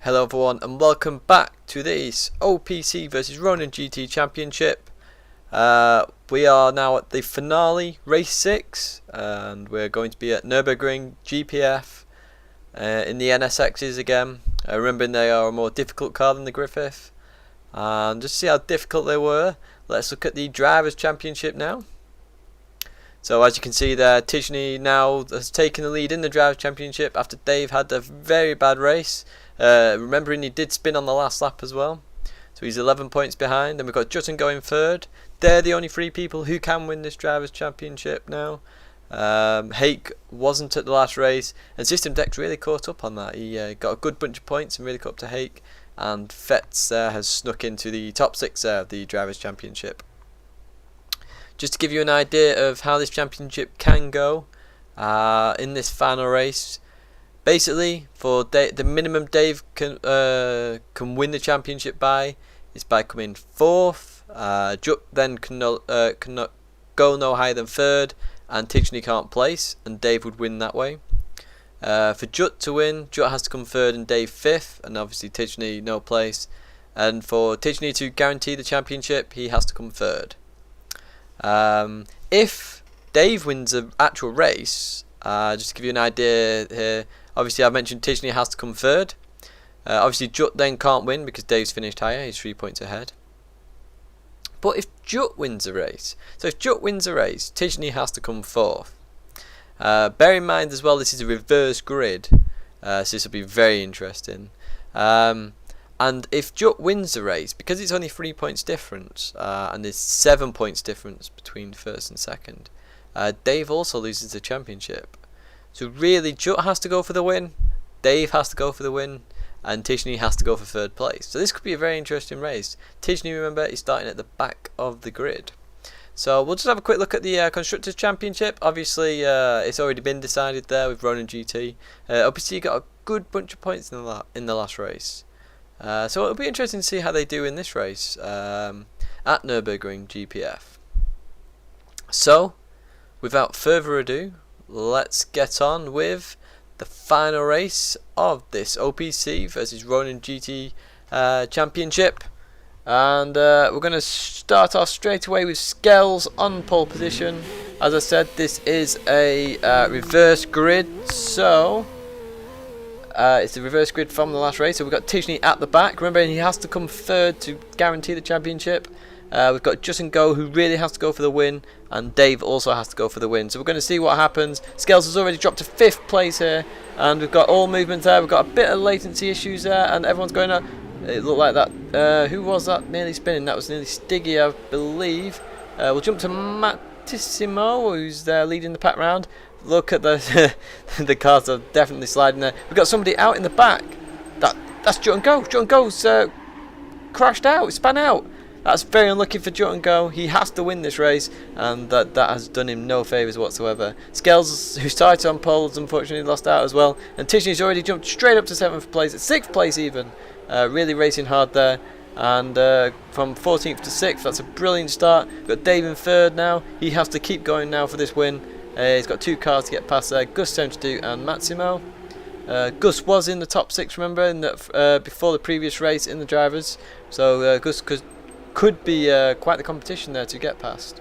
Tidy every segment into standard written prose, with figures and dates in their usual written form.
Hello everyone and welcome back to this OPC versus RoninGT Championship. We are now at the finale, race 6, and we're going to be at Nurburgring GP in the NSXs again. Remembering they are a more difficult car than the Griffith. And just to see how difficult they were, let's look at the Drivers' Championship now. So as you can see there, Tidgney now has taken the lead in the Drivers' Championship after Dave had a very bad race. Remembering he did spin on the last lap as well. So he's 11 points behind. Then we've got Jutton going third. They're the only 3 people who can win this Drivers' Championship now. Hake wasn't at the last race, and System Deck's really caught up on that. He got a good bunch of points and really caught up to Hake. And Fetz has snuck into the top 6 of the Drivers' Championship. Just to give you an idea of how this championship can go in this final race. Basically, for the minimum Dave can win the championship by is by coming 4th. Jut then cannot go no higher than 3rd, and Tidgney can't place, and Dave would win that way. For Jut to win, Jut has to come 3rd and Dave 5th, and obviously Tidgney no place. And for Tidgney to guarantee the championship, he has to come 3rd. If Dave wins the actual race, just to give you an idea here, obviously I mentioned Tidgney has to come 3rd. Obviously Jut then can't win because Dave's finished higher, he's 3 points ahead. But if Jut wins the race, so if Jut wins the race, Tidgney has to come 4th. Bear in mind as well, this is a reverse grid, so this will be very interesting. And if Jut wins the race, because it's only 3 points difference, and there's 7 points difference between 1st and 2nd, Dave also loses the championship. So really, Jut has to go for the win, Dave has to go for the win, and Tidgney has to go for 3rd place. So this could be a very interesting race. Tidgney, remember, is starting at the back of the grid. So we'll just have a quick look at the Constructors' Championship. Obviously, it's already been decided there with RoninGT. OPC got a good bunch of points in the last race. So it'll be interesting to see how they do in this race at Nurburgring GP. So, without further ado, let's get on with the final race of this OPC versus RoninGT Championship. And we're going to start off straight away with Skells on pole position. As I said, this is a reverse grid, so it's a reverse grid from the last race. So we've got Tidgney at the back. Remember, he has to come 3rd to guarantee the championship. We've got Justin Go, who really has to go for the win, and Dave also has to go for the win. So we're going to see what happens. Skells has already dropped to 5th place here, and we've got all movement there. We've got a bit of latency issues there, and everyone's going up. It looked like that. Who was that nearly spinning? That was nearly Stiggy, I believe. We'll jump to Mattissimo, who's there leading the pack round. Look at the the cars are definitely sliding there. We've got somebody out in the back. That's Jut and Go. Jut and Go's crashed out, spun out. That's very unlucky for Jut and Go. He has to win this race, and that has done him no favours whatsoever. Skells, who started on pole, has unfortunately lost out as well. And Tidgney's already jumped straight up to 7th place, at 6th place even. Really racing hard there. And from 14th to 6th, that's a brilliant start. We've got Dave in 3rd now. He has to keep going now for this win. He's got 2 cars to get past there, Gus 72 and Massimo. Gus was in the top 6, remember, in the, before the previous race in the drivers. So Gus could be quite the competition there to get past.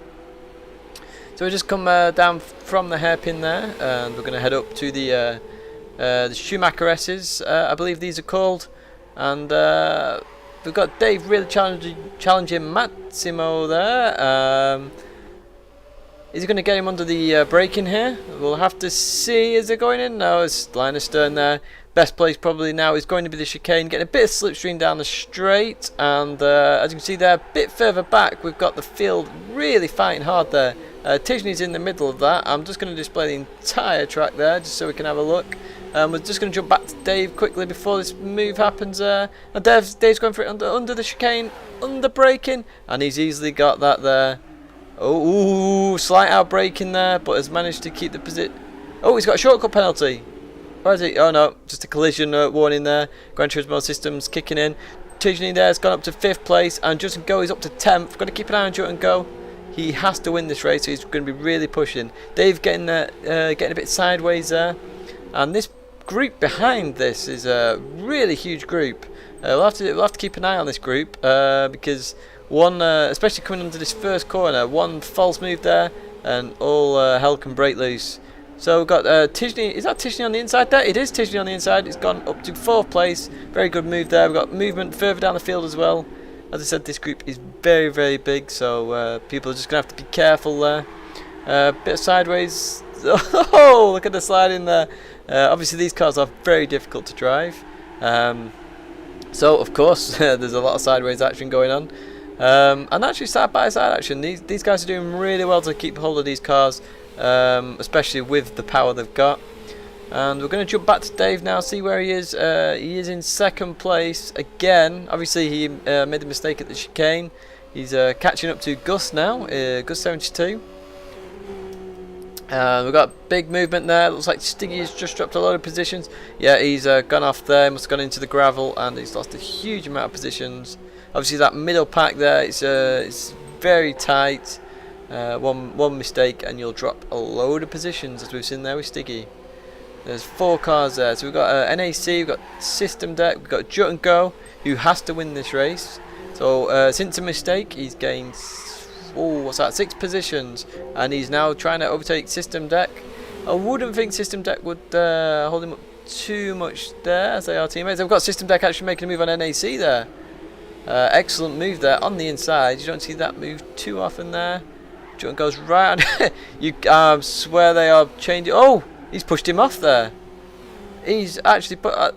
So we just come down from the hairpin there, and we're going to head up to the Schumacher S's, I believe these are called. And we've got Dave really challenging Massimo there. Is he going to get him under the braking here? We'll have to see. Is it going in? No, it's line astern there. Best place probably now is going to be the chicane. Getting a bit of slipstream down the straight. And as you can see there, a bit further back, we've got the field really fighting hard there. Tidgney's in the middle of that. I'm just going to display the entire track there just so we can have a look. We're just going to jump back to Dave quickly before this move happens. And Dave's going for it under the chicane, under braking, and he's easily got that there. Oh, slight out braking there, but has managed to keep the position. Oh, he's got a shortcut penalty. Where is he? Oh no, just a collision warning there. Gran Turismo systems kicking in. Tidgney there has gone up to 5th place, and Jut and Go is up to 10th. Got to keep an eye on Jut and Go. He has to win this race, so he's going to be really pushing. Dave getting a bit sideways there, and this group behind this is a really huge group. We'll have to keep an eye on this group because one, especially coming into this first corner, one false move there and all hell can break loose. So we've got Tidgney. Is that Tidgney on the inside there? It is Tidgney on the inside. It's gone up to 4th place. Very good move there. We've got movement further down the field as well. As I said, this group is very, very big, so people are just going to have to be careful there. Bit of sideways. Oh, look at the slide in there. Obviously, these cars are very difficult to drive. So, of course, there's a lot of sideways action going on. And actually, side-by-side action. These guys are doing really well to keep hold of these cars, especially with the power they've got. And we're going to jump back to Dave now, see where he is. He is in 2nd place again. Obviously, he made a mistake at the chicane. He's catching up to Gus now, Gus 72. We've got a big movement there. Looks like Stiggy has just dropped a lot of positions. Yeah, he's gone off there, must have gone into the gravel, and he's lost a huge amount of positions. Obviously, that middle pack there, it's very tight. One mistake, and you'll drop a load of positions, as we've seen there with Stiggy. There's 4 cars there, so we've got NAC, we've got System Deck, we've got Jut and Go, who has to win this race. So since a mistake, he's gained, what's that, 6 positions, and he's now trying to overtake System Deck. I wouldn't think System Deck would hold him up too much there, as they are teammates. We've got System Deck actually making a move on NAC there. Excellent move there on the inside. You don't see that move too often there. Jut goes right on. You swear they are changing. Oh! He's pushed him off there. He's actually put...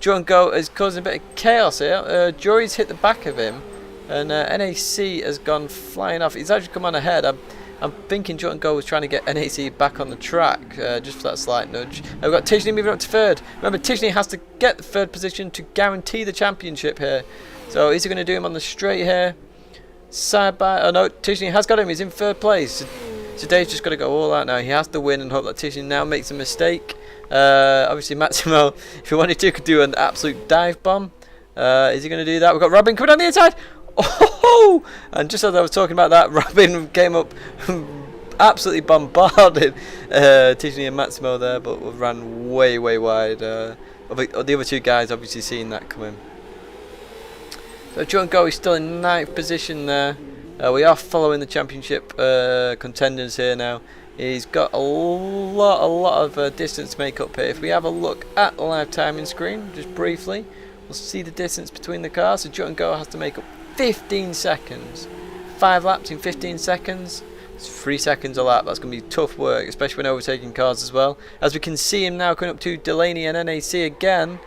Jut Go is causing a bit of chaos here. Jury's hit the back of him. And NAC has gone flying off. He's actually come on ahead. I'm thinking Jut Go was trying to get NAC back on the track. Just for that slight nudge. We've got Tidgney moving up to 3rd. Remember, Tidgney has to get the 3rd position to guarantee the championship here. So is he going to do him on the straight here? Side by... Oh no, Tidgney has got him. He's in 3rd place. So Dave's just got to go all out now. He has to win and hope that Tidgney now makes a mistake. Obviously, Massimo, if he wanted to, could do an absolute dive bomb. Is he going to do that? We've got Robin coming down the inside. Oh! And just as I was talking about that, Robin came up, absolutely bombarded Tidgney and Massimo there, but ran way, way wide. The other 2 guys obviously seeing that coming. So Jut Go is still in 9th position there. We are following the championship contenders here now. He's got a lot of distance to make up here. If we have a look at the live timing screen, just briefly, we'll see the distance between the cars. So Jut Go has to make up 15 seconds. 5 laps in 15 seconds. It's 3 seconds a lap. That's going to be tough work, especially when overtaking cars as well. As we can see him now coming up to Delaney and NAC again.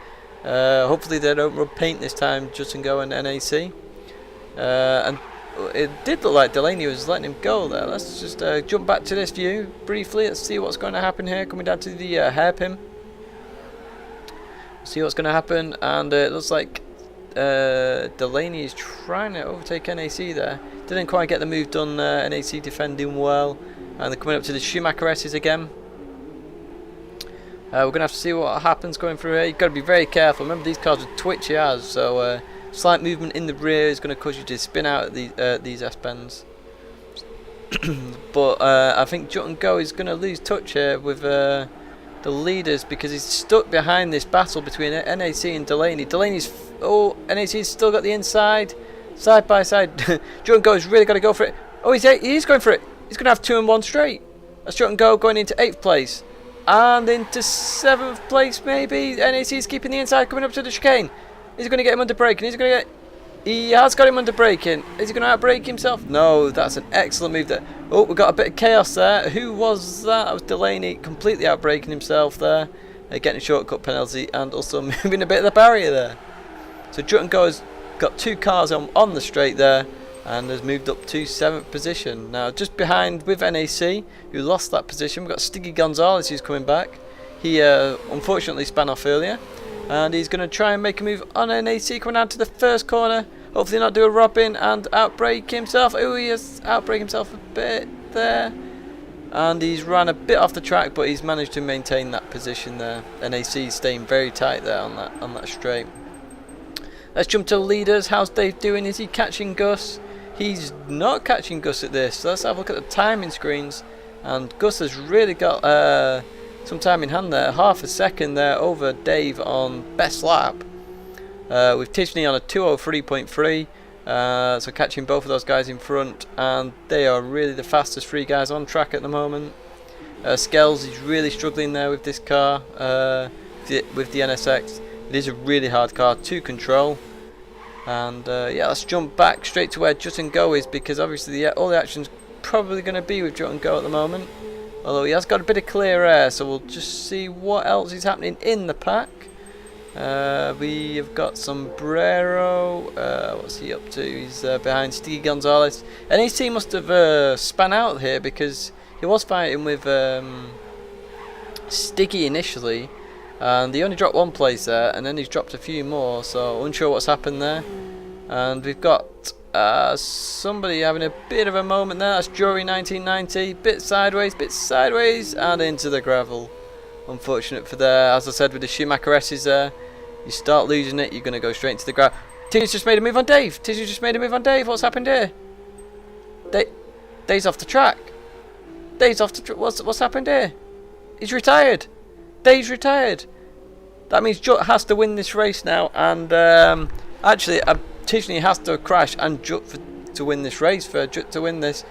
Hopefully they don't rub paint this time, Jut Go and NAC. And it did look like Delaney was letting him go there. Let's just jump back to this view briefly. Let's see what's going to happen here. Coming down to the hairpin. See what's going to happen. And it looks like Delaney is trying to overtake NAC there. Didn't quite get the move done. NAC defending well. And they're coming up to the Schumacher S's again. We're going to have to see what happens going through here. You've got to be very careful. Remember, these cars are twitchy as, so slight movement in the rear is going to cause you to spin out at these S-bends. But I think Jut Go is going to lose touch here with the leaders because he's stuck behind this battle between NAC and Delaney. NAC's still got the inside, side by side. Jut Go has really got to go for it. Oh, he's going for it. He's going to have 2 and 1 straight. That's Jut Go going into 8th place. And into 7th place maybe. NAC is keeping the inside, coming up to the chicane. Is he going to get him under braking? He has got him under braking. Is he going to outbrake himself? No, that's an excellent move there. Oh, we've got a bit of chaos there. Who was that? That was Delaney completely outbraking himself there. Getting a shortcut penalty and also moving a bit of the barrier there. So Jut Go has got 2 cars on the straight there and has moved up to 7th position. Now just behind with NAC, who lost that position, we've got Stiggy Gonzalez who's coming back. He unfortunately span off earlier. And he's going to try and make a move on NAC coming out to the first corner. Hopefully not do a Robin and outbrake himself. Oh, he has outbrake himself a bit there. And he's ran a bit off the track, but he's managed to maintain that position there. NAC staying very tight there on that straight. Let's jump to the leaders. How's Dave doing? Is he catching Gus? He's not catching Gus at this. So let's have a look at the timing screens. And Gus has really got some time in hand there. Half a second there over Dave on best lap. With Tidgney on a 2:03.3. So catching both of those guys in front, and they are really the fastest three guys on track at the moment. Skells is really struggling there with this car, with the NSX. It is a really hard car to control. And yeah, let's jump back straight to where Jut and Go is, because obviously all the action's probably going to be with Jut and Go at the moment. Although he has got a bit of clear air, so we'll just see what else is happening in the pack. We have got Sombrero. What's he up to? He's behind Stiggy Gonzalez. NEC must have spun out here, because he was fighting with Stiggy initially, and he only dropped one place there, and then he's dropped a few more, so unsure what's happened there. And we've got somebody having a bit of a moment there. That's Jury 1990. Bit sideways, and into the gravel. Unfortunate for there. As I said, with the Schumacher S's there, you start losing it, you're going to go straight into the gravel. Tidgney's just made a move on Dave. What's happened here? Dave's off the track. What's happened here? He's retired. Dave's retired. That means Jut has to win this race now, and actually Tidgney has to crash and Jut to win this race, for Jut to win this.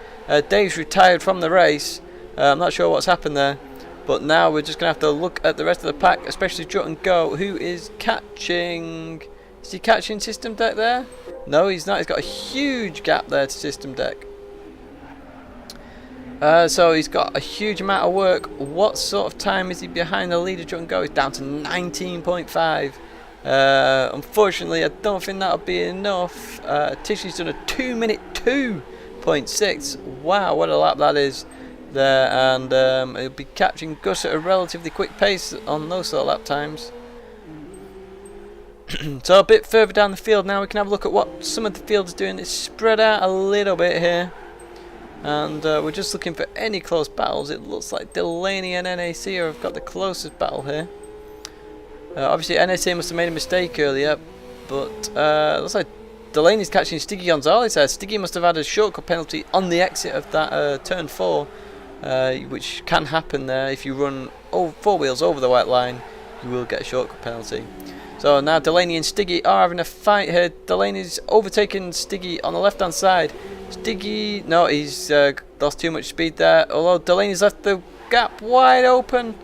Dave's retired from the race. I'm not sure what's happened there, but now we're just going to have to look at the rest of the pack, especially Jut and Go, who is catching... Is he catching System Deck there? No, he's not. He's got a huge gap there to System Deck. So he's got a huge amount of work. What sort of time is he behind the leader? Jut and Go is down to 19.5. Unfortunately, I don't think that'll be enough. Tidgney's done a 2-minute 2.6. Wow, what a lap that is there. And he'll be catching Gus at a relatively quick pace on those sort of lap times. So a bit further down the field now, we can have a look at what some of the field is doing. It's spread out a little bit here. And we're just looking for any close battles. It looks like Delaney and NAC have got the closest battle here. Obviously NAC must have made a mistake earlier, but looks like Delaney's catching Stiggy Gonzalez there. Stiggy must have had a shortcut penalty on the exit of that turn 4, which can happen there. If you run 4 wheels over the white line, you will get a shortcut penalty. So now Delaney and Stiggy are having a fight here. Delaney's overtaken Stiggy on the left hand side. Stiggy, no, he's lost too much speed there. Although Delaney's left the gap wide open.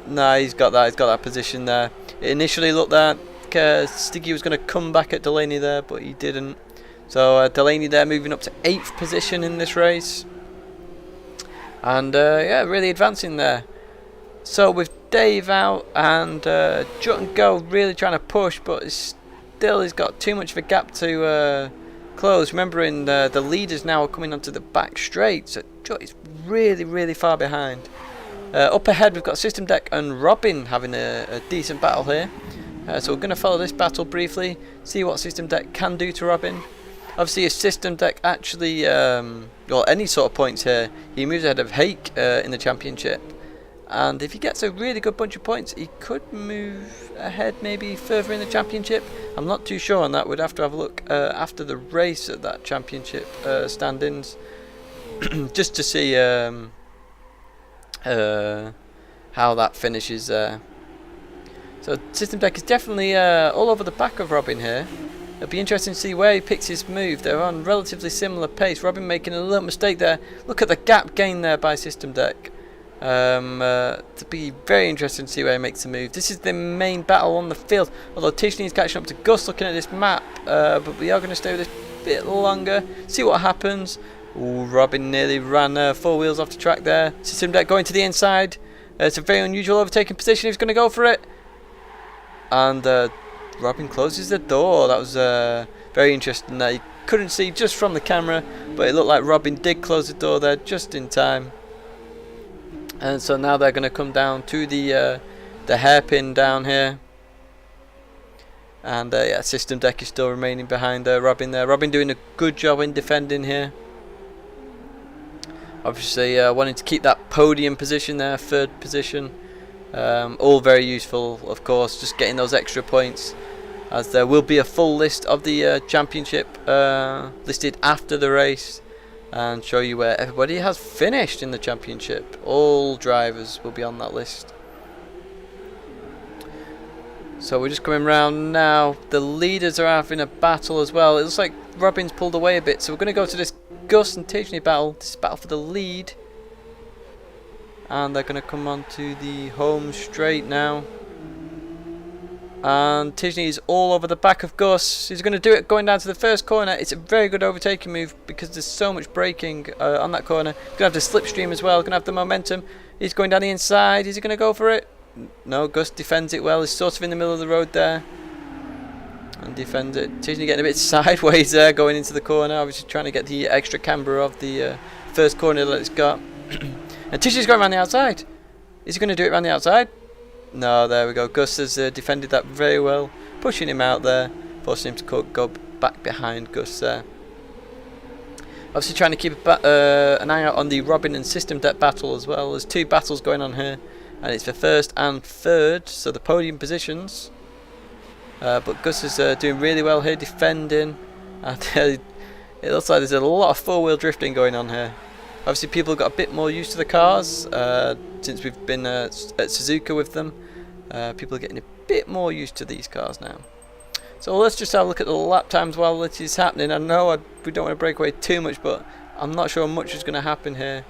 No, he's got that position there. It initially looked like Stiggy was going to come back at Delaney there, but he didn't. So Delaney there moving up to 8th position in this race. And yeah, really advancing there. So with Dave out and Jut and Go really trying to push, but he's got too much of a gap to close. Remembering the leaders now are coming onto the back straight, so Jut is really far behind. Up ahead we've got System Deck and Robin having a decent battle here. So we're going to follow this battle briefly, see what System Deck can do to Robin. Obviously if System Deck actually, well, any sort of points here, he moves ahead of Hake in the championship. And if he gets a really good bunch of points, he could move ahead maybe further in the championship. I'm not too sure on that. We'd have to have a look after the race at that championship standings, just to see how that finishes there. So System Deck is definitely all over the back of Robin here. It'll be interesting to see where he picks his move. They're on relatively similar pace. Robin making a little mistake there. Look at the gap gain there by System Deck. To be very interesting to see where he makes the move. This is the main battle on the field. Although Tidgney is catching up to Gus looking at this map, but we are going to stay with this a bit longer. See what happens. Ooh, Robin nearly ran 4 wheels off the track there. System Deck going to the inside. It's a very unusual overtaking position. He's going to go for it. And Robin closes the door. That was very interesting there. You couldn't see just from the camera, but it looked like Robin did close the door there just in time. And so now they're going to come down to the hairpin down here. And yeah, System Deck is still remaining behind Robin there. Robin doing a good job in defending here. Obviously wanting to keep that podium position there, 3rd position. All very useful, of course, just getting those extra points, as there will be a full list of the championship listed after the race. and show you where everybody has finished in the championship. All drivers will be on that list. So we're just coming round now. The leaders are having a battle as well. It looks like Robin's pulled away a bit, so we're going to go to this Gus and Tidgney battle. This is battle for the lead. And they're going to come on to the home straight now. And Tidgney is all over the back of Gus. He's going to do it going down to the first corner. It's a very good overtaking move because there's so much braking on that corner. He's going to have the slipstream as well. Going to have the momentum. He's going down the inside. Is he going to go for it? No, Gus defends it well. He's sort of in the middle of the road there. And defends it. Tidgney getting a bit sideways there going into the corner. Obviously trying to get the extra camber of the first corner that it's got. And Tidgney's going around the outside. Is he going to do it around the outside? No, there we go. Gus has defended that very well, pushing him out there, forcing him to go back behind Gus there. Obviously trying to keep an eye out on the Robin and System Deck battle as well. There's two battles going on here, and it's for first and third, so the podium positions. But Gus is doing really well here, defending. And it looks like there's a lot of four-wheel drifting going on here. Obviously people got a bit more used to the cars since we've been at Suzuka with them. People are getting a bit more used to these cars now. So let's just have a look at the lap times while this is happening. I know we don't want to break away too much, but I'm not sure much is going to happen here.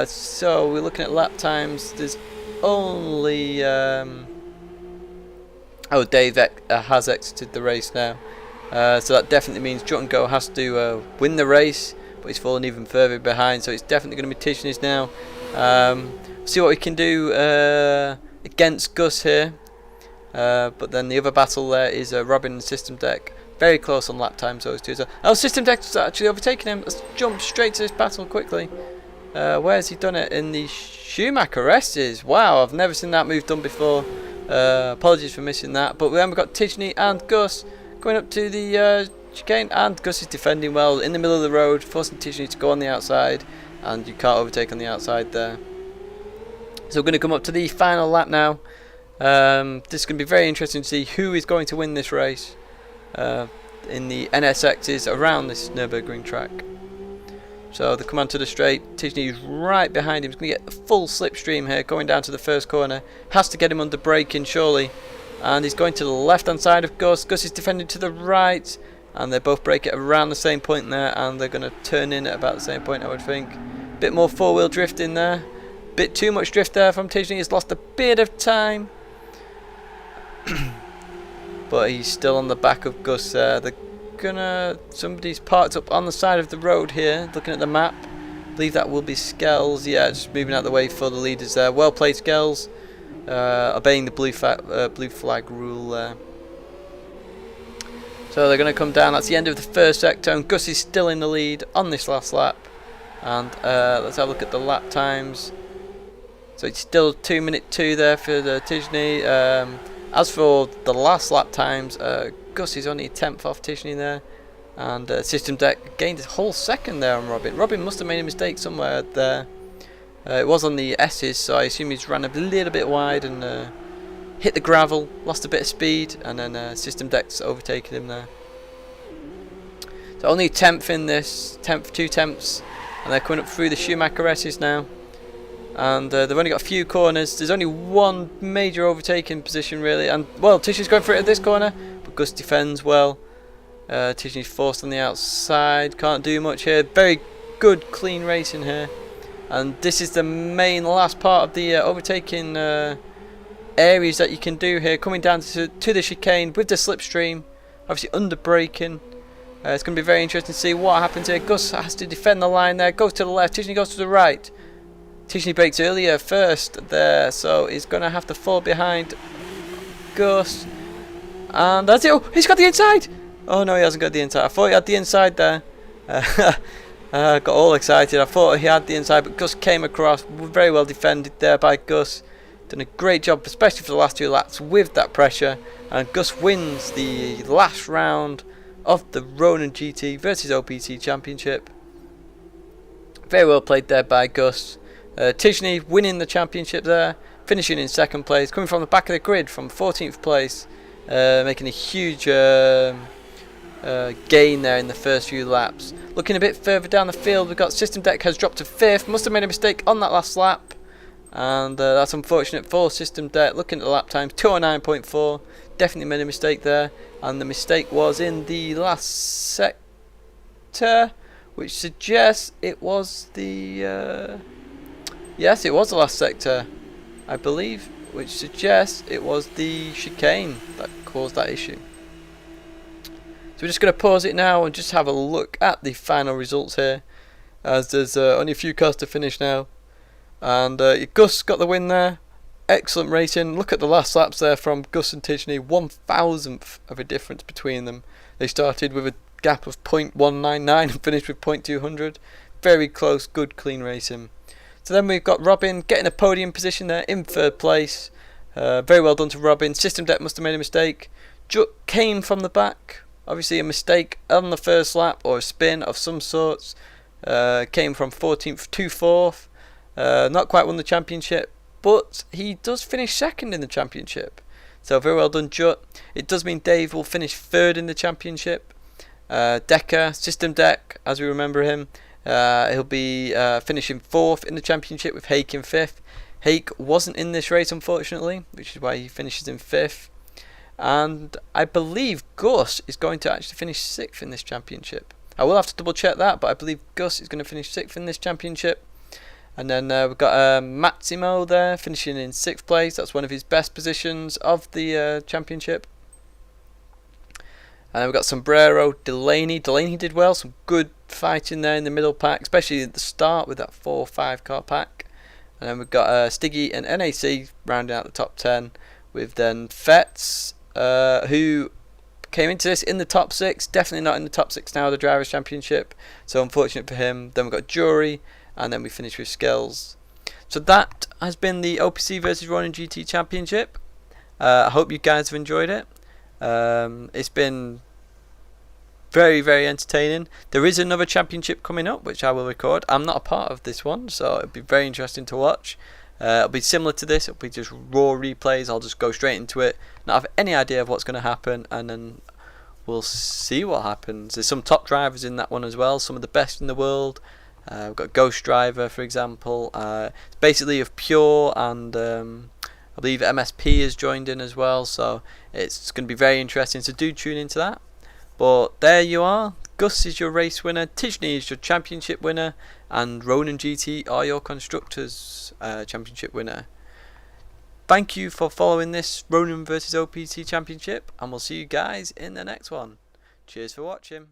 So we're looking at lap times. There's only Dave has exited the race now. So that definitely means Jut and Go has to win the race. But he's fallen even further behind, so it's definitely going to be Tidgney's now. See what we can do against Gus here. But then the other battle there is Robin and System Deck. Very close on lap times, those two. So, oh, System Deck's actually overtaken him. Let's jump straight to this battle quickly. Where has he done it? In the Schumacher S's. Wow, I've never seen that move done before. Apologies for missing that. But then we've got Tidgney and Gus going up to the chicane, and Gus is defending well in the middle of the road, forcing Tidgney to go on the outside, and you can't overtake on the outside there. So we're going to come up to the final lap now. This is going to be very interesting to see who is going to win this race in the NSXs around this Nurburgring track. So they come onto the straight. Tidgney is right behind him. He's going to get the full slipstream here, going down to the first corner. Has to get him under braking surely, and he's going to the left hand side of Gus. Gus is defending to the right. And they both break it around the same point there, and they're going to turn in at about the same point, I would think. Bit more four-wheel drift in there. Bit too much drift there from Tidgney. He's lost a bit of time. But he's still on the back of Gus there. They're gonna... Somebody's parked up on the side of the road here, looking at the map. I believe that will be Skells. Yeah, just moving out of the way for the leaders there. Well played, Skells. Obeying the blue flag rule there. So they're going to come down. That's the end of the first sector, and Gus is still in the lead on this last lap. And let's have a look at the lap times. So it's still 2:02 there for the Tidgney. As for the last lap times, Gus is only 10th off Tidgney there. And System Deck gained a whole second there on Robin. Robin must have made a mistake somewhere there. It was on the S's, so I assume he's ran a little bit wide and hit the gravel, lost a bit of speed, and then System Deck's overtaken him there. So only 10th in this, 10th, 2 tenths, and they're coming up through the Schumacher S's now. And they've only got a few corners. There's only one major overtaking position really, and well, Tidgney's going for it at this corner, but Gus defends well. Tidgney's forced on the outside, can't do much here. Very good, clean racing here. And this is the main last part of the overtaking areas that you can do here, coming down to the chicane with the slipstream, obviously under braking. It's going to be very interesting to see what happens here. Gus has to defend the line there, goes to the left, Tidgney goes to the right. Tidgney brakes earlier first there, so he's going to have to fall behind Gus. And that's it. Oh, he's got the inside. Oh no, he hasn't got the inside. I thought he had the inside there. Got all excited. I thought he had the inside, but Gus came across. Very well defended there by Gus. Done a great job, especially for the last 2 laps with that pressure. And Gus wins the last round of the RoninGT versus OPC Championship. Very well played there by Gus. Tidgney winning the championship there, finishing in 2nd place, coming from the back of the grid from 14th place, making a huge gain there in the first few laps. Looking a bit further down the field, we've got System Deck has dropped to 5th. Must have made a mistake on that last lap, and that's unfortunate for System Deck. Looking at the lap times, 209.4. Definitely made a mistake there, and the mistake was in the last sector, which suggests it was the yes, it was the last sector, I believe, which suggests it was the chicane that caused that issue. So we're just going to pause it now and just have a look at the final results here, as there's only a few cars to finish now. And Gus got the win there. Excellent racing. Look at the last laps there from Gus and Tidgney. 1,000th of a difference between them. They started with a gap of 0.199 and finished with 0.200. Very close, good, clean racing. So then we've got Robin getting a podium position there in 3rd place. Very well done to Robin. System Deck must have made a mistake. Jut came from the back. Obviously a mistake on the first lap, or a spin of some sorts. Came from 14th to 4th. Not quite won the championship, but he does finish 2nd in the championship. So very well done, Jut. It does mean Dave will finish 3rd in the championship. Decker, System Deck, as we remember him, he'll be finishing 4th in the championship with Hake in 5th. Hake wasn't in this race, unfortunately, which is why he finishes in 5th. And I believe Gus is going to actually finish 6th in this championship. I will have to double check that, but I believe Gus is going to finish 6th in this championship. And then we've got Massimo there finishing in 6th place. That's one of his best positions of the championship. And then we've got Sombrero, Delaney. Delaney did well, some good fighting there in the middle pack, especially at the start with that 4-5 car pack. And then we've got Stiggy and NAC rounding out the top 10, with then Fetz, who came into this in the top 6, definitely not in the top 6 now of the Drivers' Championship, so unfortunate for him. Then we've got Jury, and then we finish with Skills. So that has been the OPC versus RoninGT Championship. I hope you guys have enjoyed it. It's been very, very entertaining. There is another championship coming up, which I will record. I'm not a part of this one, so it'll be very interesting to watch. It'll be similar to this. It'll be just raw replays. I'll just go straight into it, not have any idea of what's going to happen, and then we'll see what happens. There's some top drivers in that one as well, some of the best in the world. We've got Ghost Driver, for example. It's basically of Pure, and I believe MSP has joined in as well, so it's going to be very interesting, so do tune into that. But there you are. Gus is your race winner, Tidgney is your championship winner, and RoninGT are your constructors championship winner. Thank you for following this Ronin vs OPC championship, and we'll see you guys in the next one. Cheers for watching.